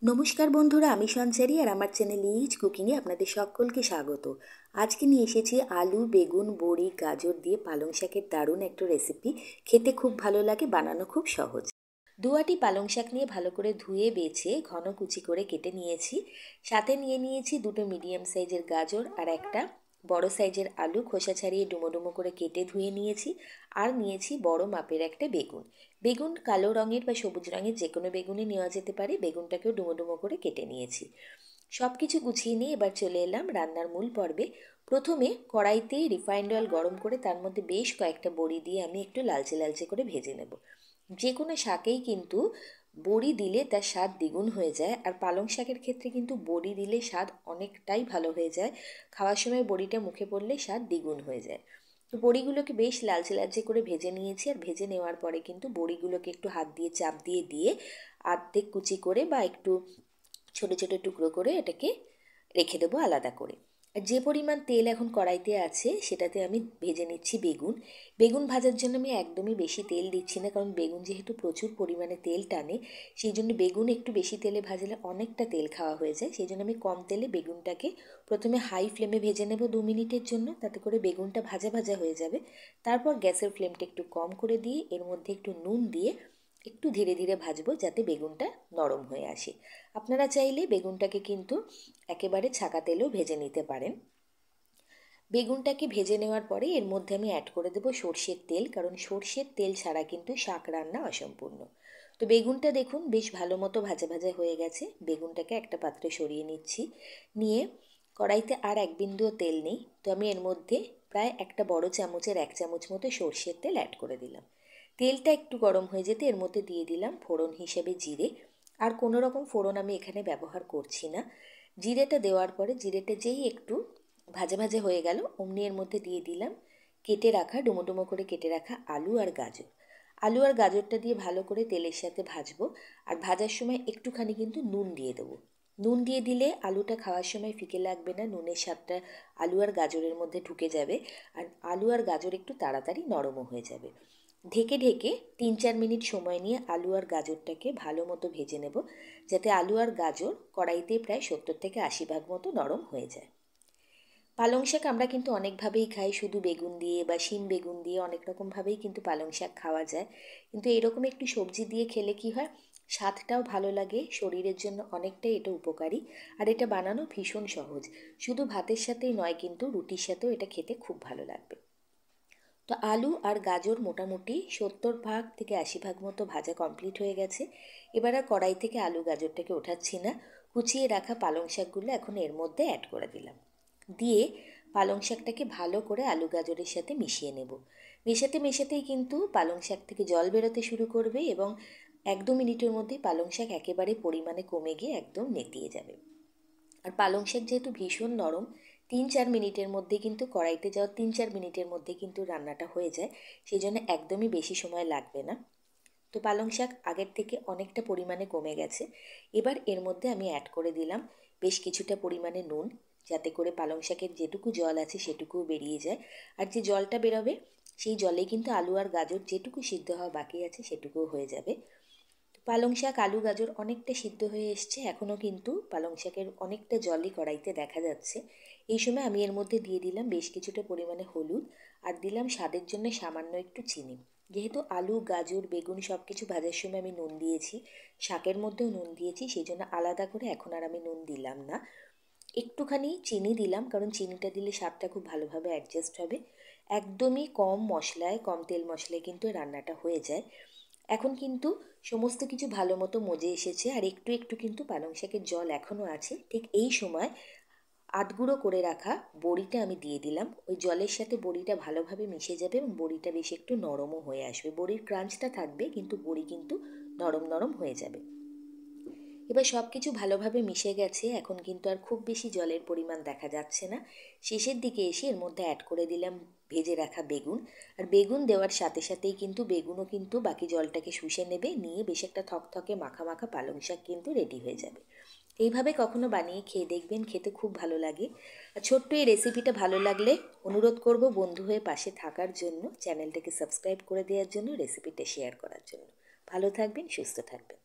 নমস্কার বন্ধুরা, আমি সঞ্চারী আর আমার চ্যানেল ইজ কুকিংয়ে আপনাদের সকলকে স্বাগত। আজকে নিয়ে এসেছি আলু, বেগুন, বড়ি, গাজর দিয়ে পালং শাকের দারুণ একটা রেসিপি। খেতে খুব ভালো লাগে, বানানো খুব সহজ। দুয়াটি পালং শাক নিয়ে ভালো করে ধুয়ে বেছে ঘন কুচি করে কেটে নিয়েছি। সাথে নিয়ে নিয়েছি দুটো মিডিয়াম সাইজের গাজর আর একটা বড় সাইজের আলু, খোসা ছাড়িয়ে ডুমো ডুমো করে কেটে ধুয়ে নিয়েছি। আর নিয়েছি বড় মাপের একটা বেগুন। বেগুন কালো রঙের বা সবুজ রঙের যে কোনো বেগুনই নেওয়া যেতে পারে। বেগুনটাকেও ডুমো ডুমো করে কেটে নিয়েছি। সব কিছু গুছিয়ে নিয়ে এবার চলে এলাম রান্নার মূল পর্বে। প্রথমে কড়াইতে রিফাইন্ড অয়েল গরম করে তার মধ্যে বেশ কয়েকটা বড়ি দিয়ে আমি একটু লালচে লালচে করে ভেজে নেব। যে কোনো শাকেই কিন্তু বড়ি দিলে তার স্বাদ দ্বিগুণ হয়ে যায়, আর পালং শাকের ক্ষেত্রে কিন্তু বড়ি দিলে স্বাদ অনেকটাই ভালো হয়ে যায়। খাওয়ার সময় বড়িটা মুখে পড়লে স্বাদ দ্বিগুণ হয়ে যায়। তো বড়িগুলোকে বেশ লালচে লালচে করে ভেজে নিয়েছি, আর ভেজে নেওয়ার পরে কিন্তু বড়িগুলোকে একটু হাত দিয়ে চাপ দিয়ে দিয়ে আর্ধেক কুচি করে বা একটু ছোটো ছোটো টুকরো করে এটাকে রেখে দেবো আলাদা করে। আর যে পরিমাণ তেল এখন কড়াইতে আছে সেটাতে আমি ভেজে নিচ্ছি বেগুন। বেগুন ভাজার জন্য আমি একদমই বেশি তেল দিচ্ছি না, কারণ বেগুন যেহেতু প্রচুর পরিমাণে তেল টানে, সেই জন্য বেগুন একটু বেশি তেলে ভাজলে অনেকটা তেল খাওয়া হয়ে যায়। সেই জন্য আমি কম তেলে বেগুনটাকে প্রথমে হাই ফ্লেমে ভেজে নেব 2 মিনিটের জন্য, তাতে করে বেগুনটা ভাজা ভাজা হয়ে যাবে। তারপর গ্যাসের ফ্লেমটা একটু কম করে দিয়ে এর মধ্যে একটু নুন দিয়ে একটু ধীরে ধীরে ভাজবো, যাতে বেগুনটা নরম হয়ে আসে। আপনারা চাইলে বেগুনটাকে কিন্তু একেবারে ছাকা তেলেও ভেজে নিতে পারেন। বেগুনটাকে ভেজে নেওয়ার পরে এর মধ্যে আমি অ্যাড করে দেবো সর্ষের তেল, কারণ সর্ষের তেল ছাড়া কিন্তু শাক রান্না অসম্পূর্ণ। তো বেগুনটা দেখুন বেশ ভালো মতো ভাজা ভাজা হয়ে গেছে। বেগুনটাকে একটা পাত্রে সরিয়ে নিচ্ছি। নিয়ে কড়াইতে আর এক বিন্দুও তেল নেই, তো আমি এর মধ্যে প্রায় একটা বড় চামচের 1 চামচ মতো সর্ষের তেল অ্যাড করে দিলাম। তেলটা একটু গরম হয়ে যেতে এর মধ্যে দিয়ে দিলাম ফোড়ন হিসেবে জিরে। আর কোনো রকম ফোড়ন আমি এখানে ব্যবহার করছি না। জিরেটা দেওয়ার পরে জিরেটা যেই একটু ভাজা ভাজা হয়ে গেল, অমনি এর মধ্যে দিয়ে দিলাম কেটে রাখা ডুমো ডুমো করে কেটে রাখা আলু আর গাজর। আলু আর গাজরটা দিয়ে ভালো করে তেলের সাথে ভাজবো। আর ভাজার সময় একটুখানি কিন্তু নুন দিয়ে দেবো। নুন দিয়ে দিলে আলুটা খাওয়ার সময় ফিকে লাগবে না, নুনের স্বাদটা আলু আর গাজরের মধ্যে ঢুকে যাবে। আর আলু আর গাজর একটু তাড়াতাড়ি নরমও হয়ে যাবে। ঢেকে ঢেকে 3-4 মিনিট সময় নিয়ে আলু আর গাজরটাকে ভালো মতো ভেজে নেব, যাতে আলু আর গাজর কড়াইতে প্রায় 70-80 ভাগ মতো নরম হয়ে যায়। পালং শাক আমরা কিন্তু অনেকভাবেই খাই, শুধু বেগুন দিয়ে বা শিম বেগুন দিয়ে অনেক রকমভাবেই কিন্তু পালং শাক খাওয়া যায়। কিন্তু এরকম একটু সবজি দিয়ে খেলে কি হয়, স্বাদটাও ভালো লাগে, শরীরের জন্য অনেকটাই এটা উপকারী। আর এটা বানানো ভীষণ সহজ। শুধু ভাতের সাথেই নয়, কিন্তু রুটির সাথেও এটা খেতে খুব ভালো লাগবে। তো আলু আর গাজর মোটামুটি 70-80 ভাগ মতো ভাজা কমপ্লিট হয়ে গেছে। এবার আর কড়াই থেকে আলু গাজরটাকে ওঠাচ্ছি না। কুচিয়ে রাখা পালং শাকগুলো এখন এর মধ্যে অ্যাড করে দিলাম। দিয়ে পালং শাকটাকে ভালো করে আলু গাজরের সাথে মিশিয়ে নেব। মেশাতে মেশাতেই কিন্তু পালং শাক থেকে জল বেরোতে শুরু করবে, এবং 1-2 মিনিটের মধ্যেই পালং শাক একেবারে পরিমাণে কমে গিয়ে একদম নেতিয়ে যাবে। আর পালং শাক যেহেতু ভীষণ নরম, 3-4 মিনিটের মধ্যে কিন্তু কড়াইতে যাওয়া 3-4 মিনিটের মধ্যে কিন্তু রান্নাটা হয়ে যায়। সেই জন্য একদমই বেশি সময় লাগবে না। তো পালং শাক আগের থেকে অনেকটা পরিমাণে কমে গেছে। এবার এর মধ্যে আমি অ্যাড করে দিলাম বেশ কিছুটা পরিমাণে নুন, যাতে করে পালং শাকের যেটুকু জল আছে সেটুকুও বেরিয়ে যায়। আর যে জলটা বেরোবে সেই জলে কিন্তু আলু আর গাজর যেটুকু সিদ্ধ হওয়া বাকি আছে সেটুকুও হয়ে যাবে। পালং শাক আলু গাজর অনেকটা সিদ্ধ হয়ে এসছে, এখনও কিন্তু পালং শাকের অনেকটা জলই কড়াইতে দেখা যাচ্ছে। এই সময় আমি এর মধ্যে দিয়ে দিলাম বেশ কিছুটা পরিমাণে হলুদ, আর দিলাম স্বাদের জন্য সামান্য একটু চিনি। যেহেতু আলু গাজর বেগুন সব কিছু ভাজার সময় আমি নুন দিয়েছি, শাকের মধ্যেও নুন দিয়েছি, সেই জন্য আলাদা করে এখন আর আমি নুন দিলাম না। একটুখানি চিনি দিলাম, কারণ চিনিটা দিলে স্বাদটা খুব ভালোভাবে অ্যাডজাস্ট হবে। একদমই কম মশলায় কম তেল মশলায় কিন্তু রান্নাটা হয়ে যায়। এখন কিন্তু সমস্ত কিছু ভালো মতো মজে এসেছে, আর একটু একটু কিন্তু পালং শাকের জল এখনও আছে। ঠিক এই সময় আধগুঁড়ো করে রাখা বড়িটা আমি দিয়ে দিলাম। ওই জলের সাথে বড়িটা ভালোভাবে মিশে যাবে এবং বড়িটা বেশ একটু নরমও হয়ে আসবে। বড়ির ক্রাঞ্চটা থাকবে, কিন্তু বড়ি কিন্তু নরম নরম হয়ে যাবে। এবার সব কিছু ভালোভাবে মিশে গেছে, এখন কিন্তু আর খুব বেশি জলের পরিমাণ দেখা যাচ্ছে না। শেষের দিকে এসে এর মধ্যে অ্যাড করে দিলাম ভেজে রাখা বেগুন। আর বেগুন দেওয়ার সাথে সাথেই কিন্তু বেগুনও কিন্তু বাকি জলটাকে শুষে নেবে, নিয়ে বেশ একটা থকথকে মাখা মাখা পালং শাক কিন্তু রেডি হয়ে যাবে। এইভাবে কখনো বানিয়ে খেয়ে দেখবেন, খেতে খুব ভালো লাগে। আর ছোট্ট এই রেসিপিটা ভালো লাগলে অনুরোধ করব বন্ধু হয়ে পাশে থাকার জন্য, চ্যানেলটাকে সাবস্ক্রাইব করে দেওয়ার জন্য, রেসিপিটা শেয়ার করার জন্য। ভালো থাকবেন, সুস্থ থাকবেন।